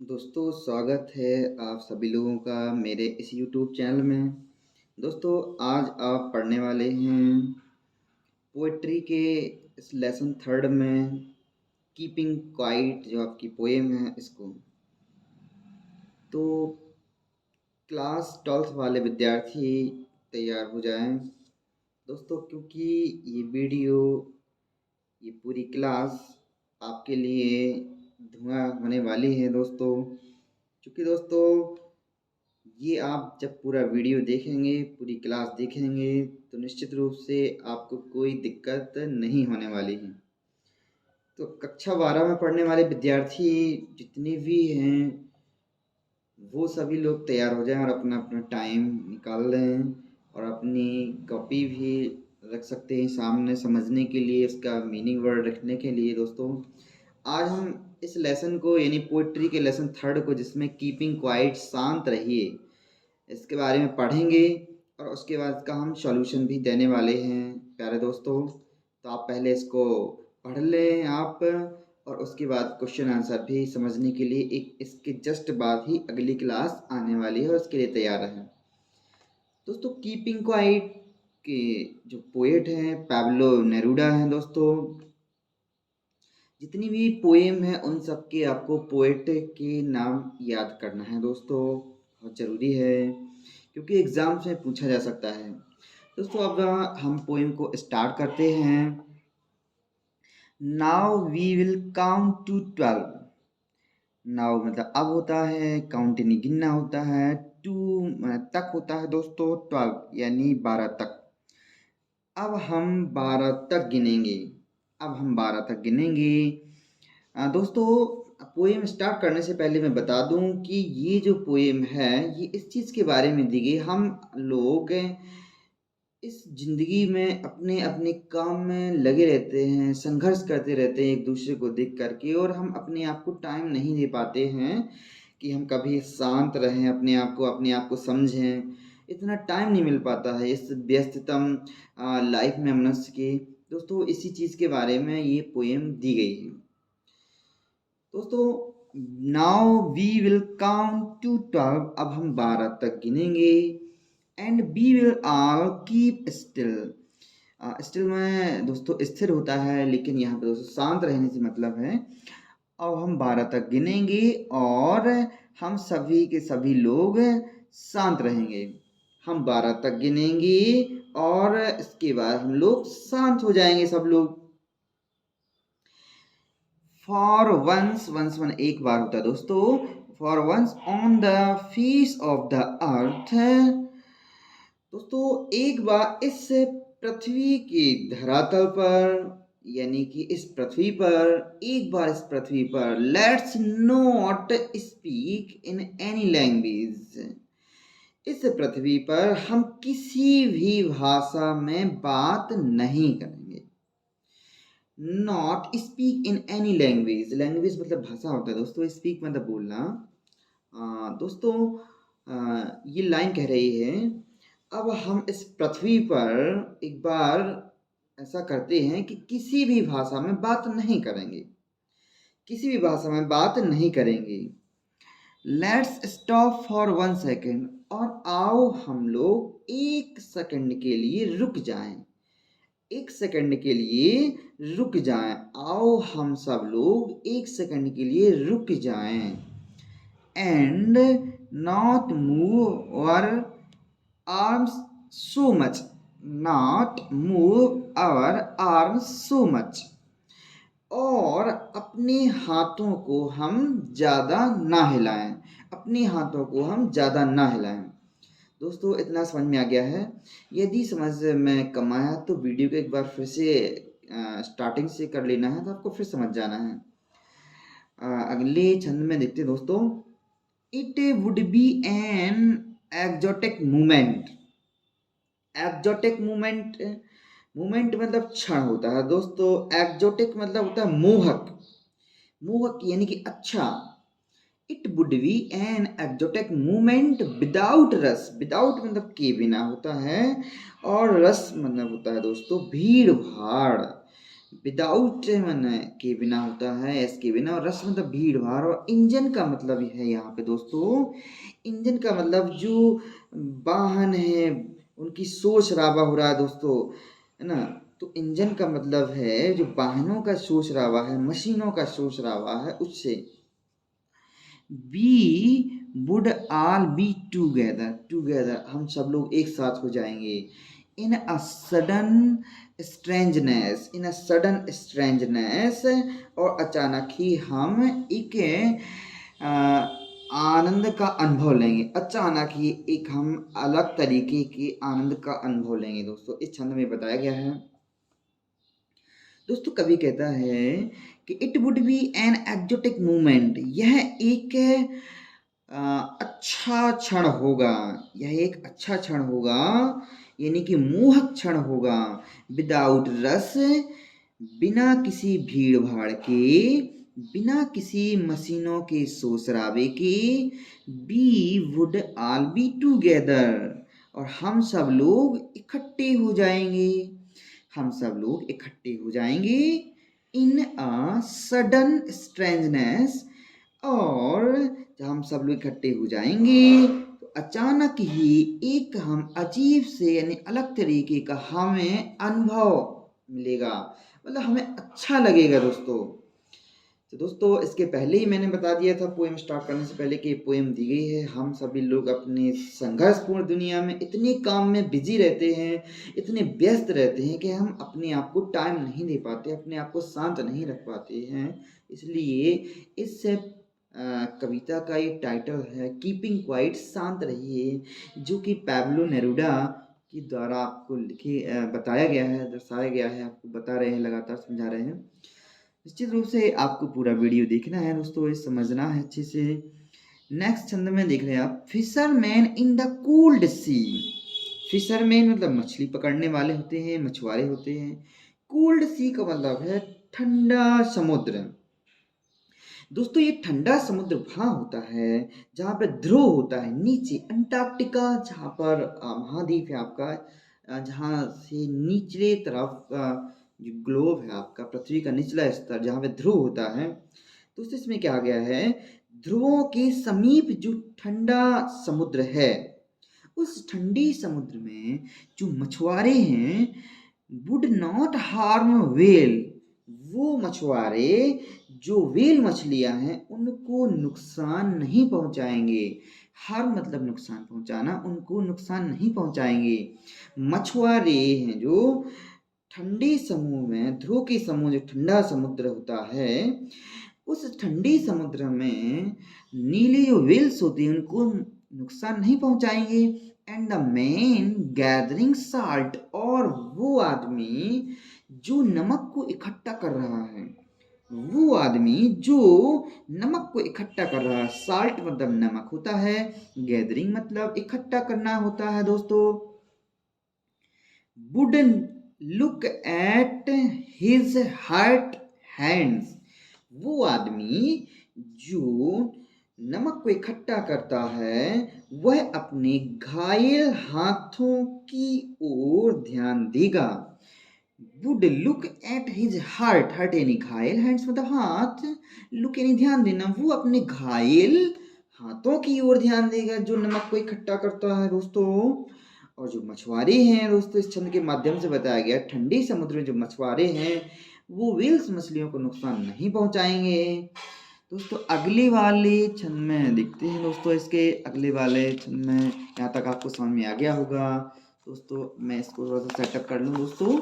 दोस्तों स्वागत है आप सभी लोगों का मेरे इस YouTube चैनल में। दोस्तों आज आप पढ़ने वाले हैं पोएट्री के इस लेसन थर्ड में कीपिंग क्वाइट जो आपकी पोएम है इसको। तो क्लास 12th वाले विद्यार्थी तैयार हो जाएं दोस्तों, क्योंकि ये वीडियो ये पूरी क्लास आपके लिए धुआं होने वाली है दोस्तों। क्योंकि दोस्तों ये आप जब पूरा वीडियो देखेंगे, पूरी क्लास देखेंगे तो निश्चित रूप से आपको कोई दिक्कत नहीं होने वाली है। तो कक्षा 12 में पढ़ने वाले विद्यार्थी जितने भी हैं वो सभी लोग तैयार हो जाएं और अपना अपना टाइम निकाल लें और अपनी कॉपी भी रख सकते हैं सामने समझने के लिए, इसका मीनिंग वर्ड रखने के लिए। दोस्तों आज हम इस लेसन को यानी पोइट्री के लेसन थर्ड को, जिसमें कीपिंग क्वाइट शांत रहिए, इसके बारे में पढ़ेंगे और उसके बाद इसका हम सॉल्यूशन भी देने वाले हैं प्यारे दोस्तों। तो आप पहले इसको पढ़ लें आप, और उसके बाद क्वेश्चन आंसर भी समझने के लिए एक इसके जस्ट बाद ही अगली क्लास आने वाली है और उसके लिए तैयार रहें दोस्तों। कीपिंग क्वाइट के जो पोएट हैं पाब्लो नेरूडा हैं दोस्तों। जितनी भी पोएम है उन सब के आपको पोएट के नाम याद करना है दोस्तों, बहुत ज़रूरी है क्योंकि एग्ज़ाम्स में पूछा जा सकता है दोस्तों। अब हम पोएम को स्टार्ट करते हैं। Now we will count to 12। Now मतलब अब होता है, काउंट यानी गिनना होता है, टू तक होता है दोस्तों, 12 यानी 12 तक। अब हम 12 तक गिनेंगे। अब हम 12 तक गिनेंगे दोस्तों। पोएम स्टार्ट करने से पहले मैं बता दूं कि ये जो पोएम है ये इस चीज़ के बारे में दी गई, हम लोग इस ज़िंदगी में अपने अपने काम में लगे रहते हैं, संघर्ष करते रहते हैं एक दूसरे को देख करके, और हम अपने आप को टाइम नहीं दे पाते हैं कि हम कभी शांत रहें, अपने आप को समझें। इतना टाइम नहीं मिल पाता है इस व्यस्ततम लाइफ में मनुष्य के दोस्तों। इसी चीज़ के बारे में ये पोएम दी गई है दोस्तों। Now we will count to 12। अब हम 12 तक गिनेंगे। And we will all keep still. Still में दोस्तों स्थिर होता है, लेकिन यहाँ पे दोस्तों शांत रहने से मतलब है। अब हम 12 तक गिनेंगे और हम सभी के सभी लोग शांत रहेंगे। हम 12 तक गिनेंगे और इसके बाद हम लोग शांत हो जाएंगे सब लोग। फॉर वंस, वंस वन एक बार होता है दोस्तों। For once on the face of the earth. दोस्तों एक बार इस पृथ्वी के धरातल पर, यानी कि इस पृथ्वी पर, एक बार इस पृथ्वी पर, let's not speak in any language. इस पृथ्वी पर हम किसी भी भाषा में बात नहीं करेंगे। Not speak in any language, language मतलब भाषा होता है दोस्तों, स्पीक मतलब बोलना। दोस्तों ये लाइन कह रही है, अब हम इस पृथ्वी पर एक बार ऐसा करते हैं कि किसी भी भाषा में बात नहीं करेंगे, किसी भी भाषा में बात नहीं करेंगे। Let's stop for 1 second. और आओ हम लोग 1 सेकंड के लिए रुक जाएं। 1 सेकंड के लिए रुक जाएं। आओ हम सब लोग 1 सेकंड के लिए रुक जाएं। एंड नॉट मूव और arms so much, not move our arms so much। और अपने हाथों को हम ज़्यादा ना हिलाएं, अपने हाथों को हम ज़्यादा ना हिलाएं। दोस्तों इतना समझ में आ गया है? यदि समझ में कम आया तो वीडियो को एक बार फिर से स्टार्टिंग से कर लेना है, तो आपको फिर समझ जाना है। अगले छंद में देखते हैं दोस्तों। It would be an exotic movement. Exotic movement, movement मतलब क्षण होता है दोस्तों। एक्जोटिक मतलब होता है मोहक, मोहक यानी कि अच्छा। It would be an exotic movement without रस, विदाउट मतलब के बिना होता है, और रस मतलब होता है दोस्तों भीड़ भाड़। विदाउट मन के बिना होता है, एस के बिना, और रस मतलब भीड़ भाड़, और इंजन का मतलब है यहाँ पे दोस्तों, इंजन का मतलब जो वाहन है उनकी शोर शराबा हो रहा है दोस्तों, है ना। तो इंजन का मतलब है जो वाहनों का शोर शराबा है, मशीनों का शोर शराबा है, उससे। We would all be together, together हम सब लोग एक साथ हो जाएंगे। In a sudden strangeness, in a sudden strangeness, और अचानक ही हम एक अ, आनंद का अनुभव लेंगे, अचानक ही एक हम अलग तरीके के आनंद का अनुभव लेंगे दोस्तों, इस छंद में बताया गया है। दोस्तों कवि कहता है कि it would be an exotic movement, यह एक अच्छा क्षण होगा, यह एक अच्छा क्षण होगा, यानी कि मोहक क्षण होगा। विदाउट रस, बिना किसी भीड़ भाड़ के, बिना किसी मशीनों के शोर शराबे के, we would all be together, और हम सब लोग इकट्ठे हो जाएंगे, हम सब लोग इकट्ठे हो जाएंगे। इन अ सडन स्ट्रेंजनेस, और जब हम सब लोग इकट्ठे हो जाएंगे तो अचानक ही एक हम अजीब से यानी अलग तरीके का हमें अनुभव मिलेगा, मतलब हमें अच्छा लगेगा दोस्तों। तो दोस्तों इसके पहले ही मैंने बता दिया था पोएम स्टार्ट करने से पहले कि ये पोएम दी गई है। हम सभी लोग अपने संघर्षपूर्ण दुनिया में इतने काम में बिजी रहते हैं, इतने व्यस्त रहते हैं कि हम अपने आप को टाइम नहीं दे पाते, अपने आप को शांत नहीं रख पाते हैं। इसलिए इस कविता का ये टाइटल है कीपिंग क्वाइट, शांत रहिए, जो कि पैब्लो नेरुडा के द्वारा आपको लिखे बताया गया है, दर्शाया गया है, आपको बता रहे हैं, लगातार समझा रहे हैं। निश्चित रूप से आपको पूरा वीडियो देखना है दोस्तों, ये समझना है अच्छे से। नेक्स्ट छंद में देख रहे हैं आप, fisherman in the cold sea. Fisherman मतलब मछली पकड़ने वाले होते हैं, मछुआरे होते हैं। कोल्ड सी का मतलब है ठंडा समुद्र। दोस्तों ये ठंडा समुद्र वहाँ होता है जहाँ पर ध्रुव होता है, नीचे अंटार्कटिका, जहाँ पर महाद्वीप है आपका, जहाँ से निचले तरफ जो ग्लोब है आपका, पृथ्वी का निचला स्तर जहाँ पे ध्रुव होता है। तो इसमें क्या आ गया है, ध्रुवों के समीप जो ठंडा समुद्र है, उस ठंडी समुद्र में जो मछुआरे हैं, वुड नॉट हार्म वेल, वो मछुआरे जो वेल मछलियां हैं उनको नुकसान नहीं पहुंचाएंगे। हार्म मतलब नुकसान पहुंचाना, उनको नुकसान नहीं पहुंचाएंगे। मछुआरे हैं जो ठंडी समूह में, ध्रुव के समूह जो ठंडा समुद्र होता है, उस ठंडी समुद्र में नीली जो वेल्स होती हैं उनको नुकसान नहीं पहुंचाएंगे। And the man gathering salt, और वो आदमी जो नमक को इकट्ठा कर रहा है, वो आदमी जो नमक को इकट्ठा कर रहा है, साल्ट मतलब नमक होता है, गैदरिंग मतलब इकट्ठा करना होता है दोस्तों। Wouldn't look at his hurt hands, वो आदमी जो नमक को इकट्ठा करता है वह अपने घायल हाथों की ओर ध्यान देगा। Would look at his heart, hurt यानी घायल, हैंड्स मतलब हाथ, लुक यानी ध्यान देना, वो अपने घायल हाथों की ओर ध्यान देगा जो नमक को इकट्ठा करता है दोस्तों। और जो मछुआरे हैं दोस्तों, इस छंद के माध्यम से बताया गया, ठंडी समुद्र में जो मछुआरे हैं वो व्हेल्स मछलियों को नुकसान नहीं पहुंचाएंगे। दोस्तों अगले वाले छंद में देखते हैं दोस्तों, इसके अगले वाले छंद में, यहाँ तक आपको समझ में आ गया होगा दोस्तों। मैं इसको थोड़ा सा सेटअप कर लूँ दोस्तों।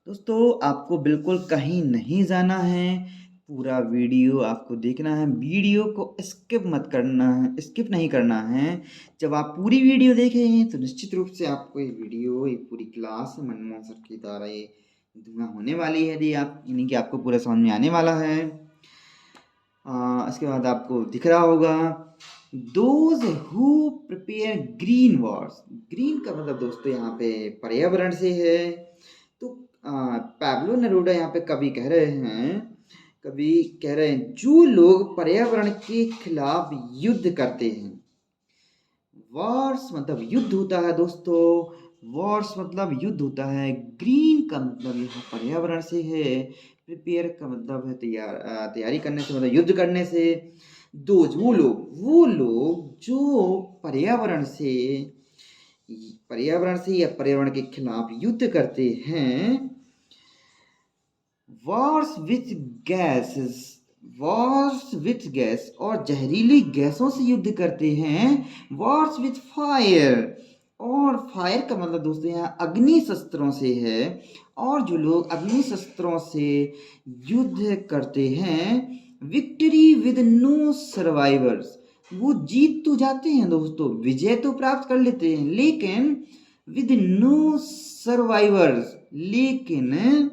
दोस्तों आपको बिल्कुल कहीं नहीं जाना है, पूरा वीडियो आपको देखना है, वीडियो को स्किप मत करना है, स्किप नहीं करना है। जब आप पूरी वीडियो देखें तो निश्चित रूप से आपको ये वीडियो, ये पूरी क्लास मनमोहन सर के द्वारा ये धुआं होने वाली है, यानी कि आपको पूरा समझ में आने वाला है। इसके बाद आपको दिख रहा होगा, those who prepare green Wars, green का मतलब दोस्तों यहाँ पे पर्यावरण से है। तो पैब्लो नेरूदा यहाँ पे कवि कह रहे हैं जो लोग पर्यावरण के खिलाफ युद्ध करते हैं, वॉर्स मतलब युद्ध होता है दोस्तों, वॉर्स मतलब युद्ध होता है। ग्रीन का मतलब यहाँ पर्यावरण से है। प्रिपेयर का मतलब है तैयारी करने से, मतलब युद्ध करने से। दोज वो लोग जो पर्यावरण से या पर्यावरण के खिलाफ युद्ध करते हैं। Wars with gases, Wars with gas और जहरीली गैसों से युद्ध करते हैं। वॉर्स विथ फायर, और फायर का मतलब दोस्तों यहाँ अग्नि शस्त्रों से है। और जो लोग अग्नि शस्त्रों से युद्ध करते हैं। विक्ट्री विद नो सर्वाइवर्स, वो जीत तो जाते हैं दोस्तों, विजय तो प्राप्त कर लेते हैं, लेकिन विद नो सर्वाइवर्स, लेकिन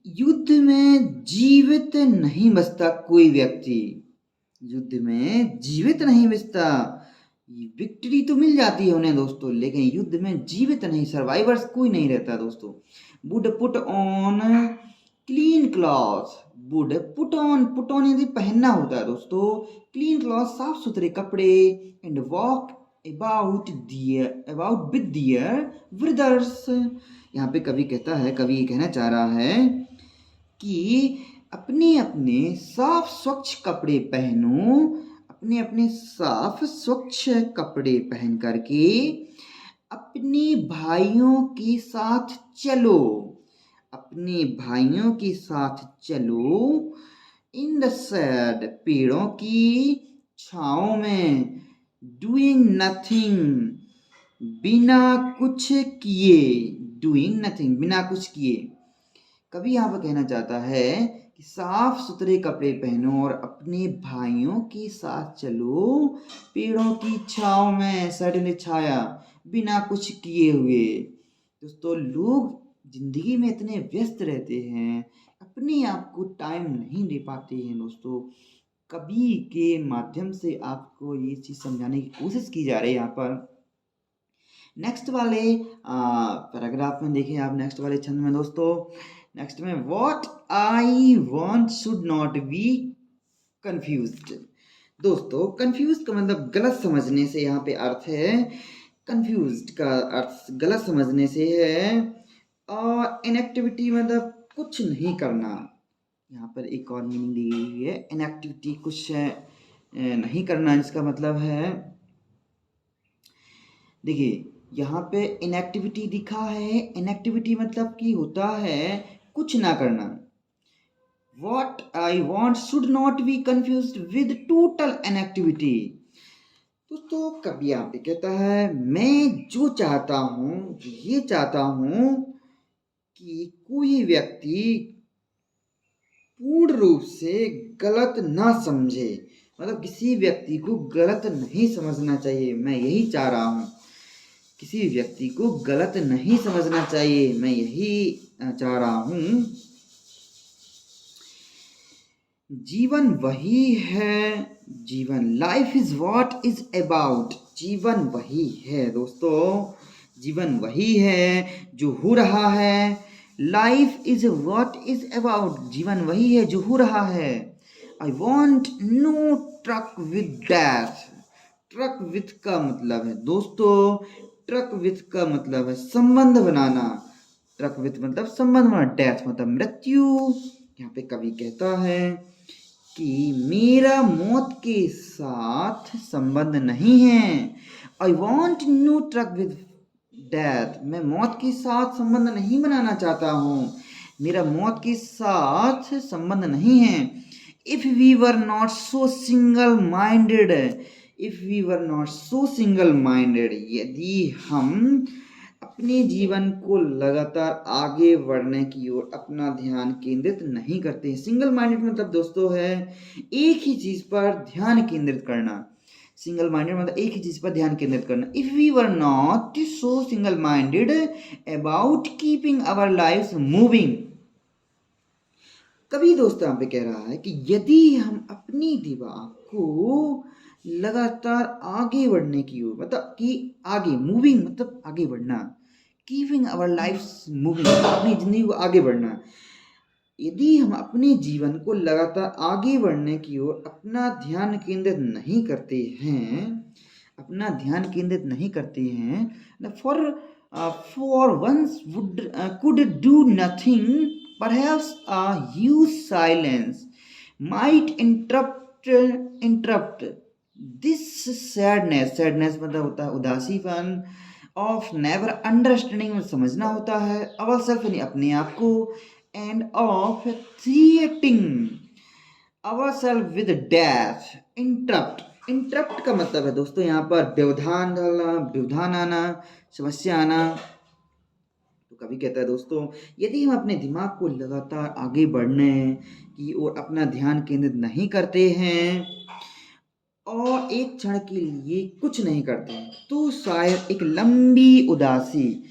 युद्ध में जीवित नहीं बचता कोई व्यक्ति, युद्ध में जीवित नहीं बचता। विक्ट्री तो मिल जाती है उन्हें दोस्तों, लेकिन युद्ध में जीवित नहीं, सर्वाइवर्स कोई नहीं रहता दोस्तों। Would put on clean cloth, would put on यदि पहनना होता है दोस्तों, क्लीन क्लॉथ साफ सुथरे कपड़े, and walk about with their brothers. यहाँ पे कवि कवि ये कहना चाह रहा है कि अपने अपने साफ स्वच्छ कपड़े पहनो, अपने अपने साफ स्वच्छ कपड़े पहन करके अपने भाइयों के साथ चलो, अपने भाइयों के साथ चलो। इन द शेड, पेड़ों की छाँव में। डूइंग नथिंग, बिना कुछ किए। डूइंग नथिंग, बिना कुछ किए। कवि यहाँ पर कहना चाहता है कि साफ सुथरे कपड़े पहनो और अपने भाइयों के साथ चलो, पेड़ों की छाँव में, शेड ने छाया, बिना कुछ किए हुए। दोस्तों लोग जिंदगी में इतने व्यस्त रहते हैं, अपने आप को टाइम नहीं दे पाते हैं दोस्तों। कवि के माध्यम से आपको ये चीज़ समझाने की कोशिश की जा रही है यहाँ पर। नेक्स्ट वाले पैराग्राफ में देखिए आप, नेक्स्ट वाले छंद में दोस्तों, नेक्स्ट में what I want should not be confused. दोस्तों कंफ्यूज का मतलब गलत समझने से यहाँ पे अर्थ है, कंफ्यूज्ड का अर्थ गलत समझने से है। और इनएक्टिविटी मतलब कुछ नहीं करना, यहाँ पर एक और मीनिंग दी हुई है इनएक्टिविटी, कुछ नहीं करना। इसका मतलब है, देखिए यहाँ पे इनएक्टिविटी दिखा है, इनएक्टिविटी मतलब कि होता है कुछ ना करना। What I want should not be confused with total inactivity। दोस्तों कवि यहाँ पे कहता है, मैं जो चाहता हूँ, ये चाहता हूँ कि कोई व्यक्ति पूर्ण रूप से गलत ना समझे, मतलब किसी व्यक्ति को गलत नहीं समझना चाहिए, मैं यही चाह रहा हूँ। किसी व्यक्ति को गलत नहीं समझना चाहिए, मैं यही चाह रहा हूँ। जीवन वही है, जीवन, life is what is about, जीवन वही है दोस्तों, जीवन वही है जो हो रहा है। Life is what is about, जीवन वही है जो हो रहा है। I want no truck with death. Truck with का मतलब है दोस्तों, ट्रक विथ का मतलब है संबंध बनाना, ट्रक विथ मतलब संबंध बनाना, डेथ मतलब मृत्यु। यहाँ पे कवि कहता है कि मेरा मौत के साथ संबंध नहीं है। I want no truck with death, मैं मौत के साथ संबंध नहीं बनाना चाहता हूँ, मेरा मौत के साथ संबंध नहीं है। If we were not so single minded, if we were not so single minded, यदि हम अपने जीवन को लगातार आगे बढ़ने की ओर अपना ध्यान केंद्रित नहीं करते हैं। सिंगल माइंडेड मतलब दोस्तों है एक ही चीज पर ध्यान केंद्रित करना, सिंगल माइंडेड मतलब एक ही चीज पर ध्यान केंद्रित करना। If we were not so single minded about keeping our life moving, कभी दोस्तों यहाँ पे कह रहा है कि यदि हम अपनी दीवार को लगातार आगे बढ़ने की ओर, मतलब कि आगे, मूविंग मतलब आगे बढ़ना, कीपिंग आवर लाइफ मूविंग, अपनी जिंदगी को आगे बढ़ना, यदि हम अपने जीवन को लगातार आगे बढ़ने की ओर अपना ध्यान केंद्रित नहीं करते हैं, अपना ध्यान केंद्रित नहीं करते हैं, for once would could do nothing, perhaps a huge silence might interrupt this sadness. Sadness मतलब होता है उदासीपन, ऑफ नेवर अंडरस्टैंडिंग में समझना होता है, अवर सेल्फ यानी अपने आप को, end of threatening our self with death. Interrupt का मतलब है दोस्तों यहाँ पर व्यवधान डालना, व्यवधान आना, समस्या आना। तो कभी कहता है दोस्तों, यदि हम अपने दिमाग को लगातार आगे बढ़ने की ओर अपना ध्यान केंद्रित नहीं करते हैं और एक क्षण के लिए कुछ नहीं करते हैं, तो शायद एक लंबी उदासी,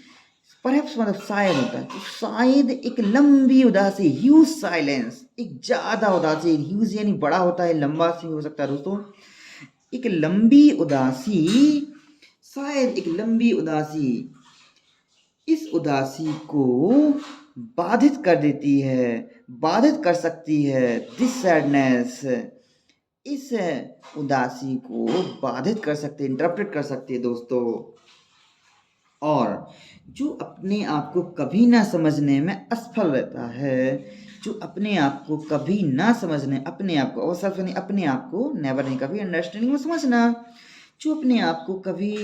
परहैप्स मतलब शायद होता है, तो शायद एक लंबी उदासी, ह्यूज साइलेंस, एक ज्यादा उदासी, ह्यूज यानी बड़ा होता है, लंबा सी हो सकता है दोस्तों, एक लंबी उदासी, शायद एक लंबी उदासी इस उदासी को बाधित कर देती है, बाधित कर सकती है। दिस सैडनेस, इस उदासी को बाधित कर सकते, इंटरप्रेट कर सकती है दोस्तों। और जो अपने आप को कभी ना समझने में असफल रहता है, जो अपने आप को कभी ना समझने, अपने आप को असफल नहीं, अपने आप को नेवर नहीं, कभी अंडरस्टैंडिंग में समझना, जो अपने आप को कभी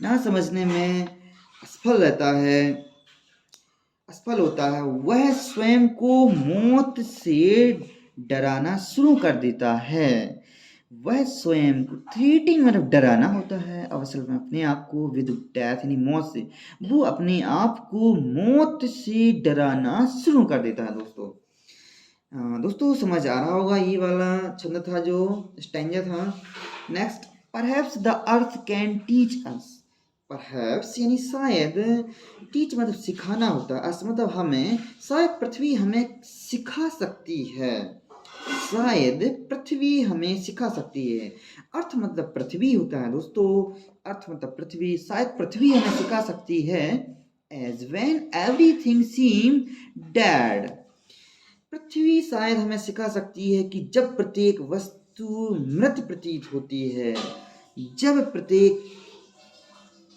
ना समझने में असफल रहता है, असफल होता है, वह स्वयं को मौत से डराना शुरू कर देता है। वह स्वयं को थ्रीटिंग मतलब डराना होता है, अवसर में अपने आप को विद डेथ यानी मौत से, वो अपने आप को मौत से डराना शुरू कर देता है दोस्तों। दोस्तों समझ आ रहा होगा, ये वाला छंद था जो स्टैंजा था। Next, perhaps the earth can teach us. Perhaps यानी शायद, टीच मतलब सिखाना होता है, अस मतलब हमें, शायद पृथ्वी हमें सिखा सकती है, शायद पृथ्वी हमें सिखा सकती है। अर्थ मतलब पृथ्वी होता है दोस्तों, अर्थ मतलब पृथ्वी, शायद पृथ्वी हमें सिखा सकती है। As when everything seem dead, पृथ्वी शायद हमें सिखा सकती है कि जब प्रत्येक वस्तु मृत प्रतीत होती है, जब प्रत्येक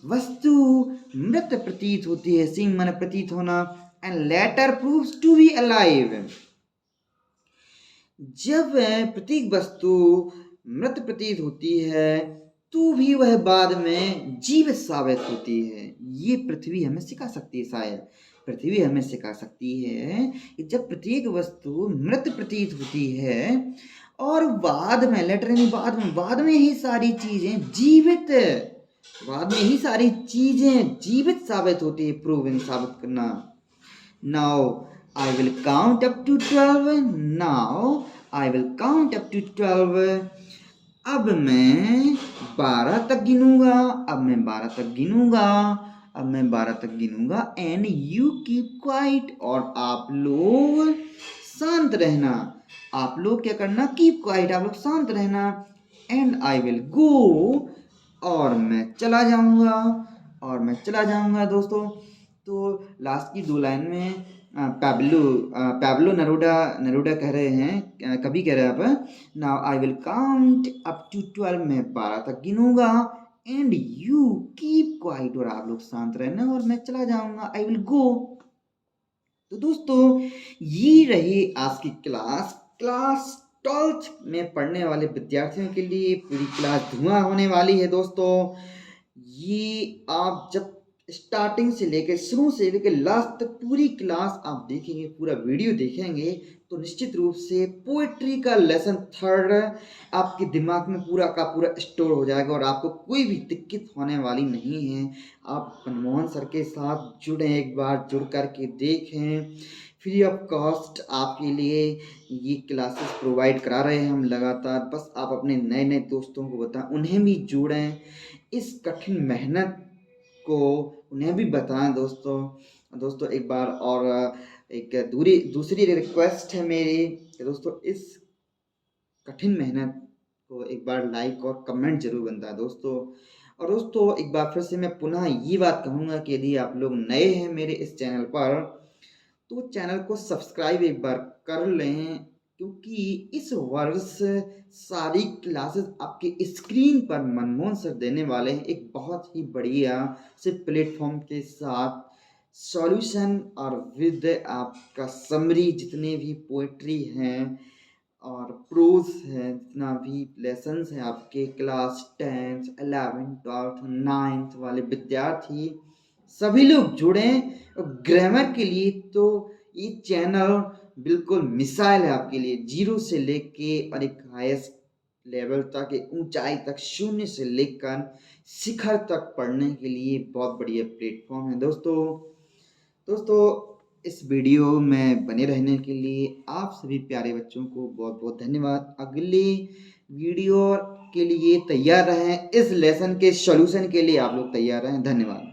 वस्तु मृत प्रतीत होती है, सीम माने प्रतीत होना, and later proves to be alive, जब प्रत्येक वस्तु मृत प्रतीत होती है तो भी वह बाद में जीवित साबित होती है। ये पृथ्वी हमें सिखा सकती है, शायद पृथ्वी हमें सिखा सकती है कि जब प्रत्येक वस्तु मृत प्रतीत होती है और बाद में, लेटर यानी बाद में ही सारी चीजें जीवित, बाद में ही सारी चीजें जीवित साबित होती है, प्रूव साबित करना। Now I will count up to 12, now I will count up to 12, अब मैं 12 तक गिनूंगा, अब मैं 12 तक गिनूंगा, अब मैं 12 तक गिनूंगा, एंड यू कीप क्वाइट, और आप लोग शांत रहना, आप लोग क्या करना, कीप क्वाइट, आप लोग शांत रहना, एंड आई विल गो, और मैं चला जाऊंगा, और मैं चला जाऊंगा दोस्तों। तो लास्ट की 2 लाइन में पैब्लो नरूडा कह रहे हैं, कभी कह रहे हैं आप, now I will count up to 12, मैं 12 तक गिनूंगा, एंड यू कीप क्वाइट, और आप लोग शांत रहना, और मैं चला जाऊंगा, आई विल गो। तो दोस्तों ये रही आज की क्लास। क्लास 12th में पढ़ने वाले विद्यार्थियों के लिए पूरी क्लास धुआं होने वाली है दोस्तों। ये आप जब स्टार्टिंग से लेकर, शुरू से लेकर लास्ट तक पूरी क्लास आप देखेंगे, पूरा वीडियो देखेंगे, तो निश्चित रूप से पोएट्री का लेसन 3rd आपके दिमाग में पूरा का पूरा स्टोर हो जाएगा और आपको कोई भी दिक्कत होने वाली नहीं है। आप मनमोहन सर के साथ जुड़ें, एक बार जुड़ करके देखें, फ्री ऑफ कॉस्ट आपके लिए ये क्लासेस प्रोवाइड करा रहे हैं हम लगातार। बस आप अपने नए नए दोस्तों को बताएं, उन्हें भी जोड़ें, इस कठिन मेहनत को उन्हें भी बताएं दोस्तों। एक बार और एक दूसरी रिक्वेस्ट है मेरी कि दोस्तों इस कठिन मेहनत को एक बार लाइक और कमेंट जरूर बनता है दोस्तों। और दोस्तों एक बार फिर से मैं पुनः ये बात कहूँगा कि यदि आप लोग नए हैं मेरे इस चैनल पर, तो चैनल को सब्सक्राइब एक बार कर लें, क्योंकि कि इस वर्ष सारी क्लासेस आपके स्क्रीन पर मनमोहन सर देने वाले हैं एक बहुत ही बढ़िया से प्लेटफॉर्म के साथ सॉल्यूशन और विद आपका समरी जितने भी पोएट्री हैं और प्रोज है जितना भी लेसन्स हैं आपके class 10th 11th 12th 9th वाले विद्यार्थी सभी लोग जुड़ें और ग्रामर के लिए तो ये चैनल बिल्कुल मिसाइल है आपके लिए, जीरो से लेके और एक हाईएस्ट लेवल तक, एक ऊंचाई तक, शून्य से लेकर शिखर तक पढ़ने के लिए बहुत बढ़िया प्लेटफॉर्म है दोस्तों इस वीडियो में बने रहने के लिए आप सभी प्यारे बच्चों को बहुत बहुत धन्यवाद। अगली वीडियो के लिए तैयार रहें, इस लेसन के सॉल्यूशन के लिए आप लोग तैयार रहें। धन्यवाद।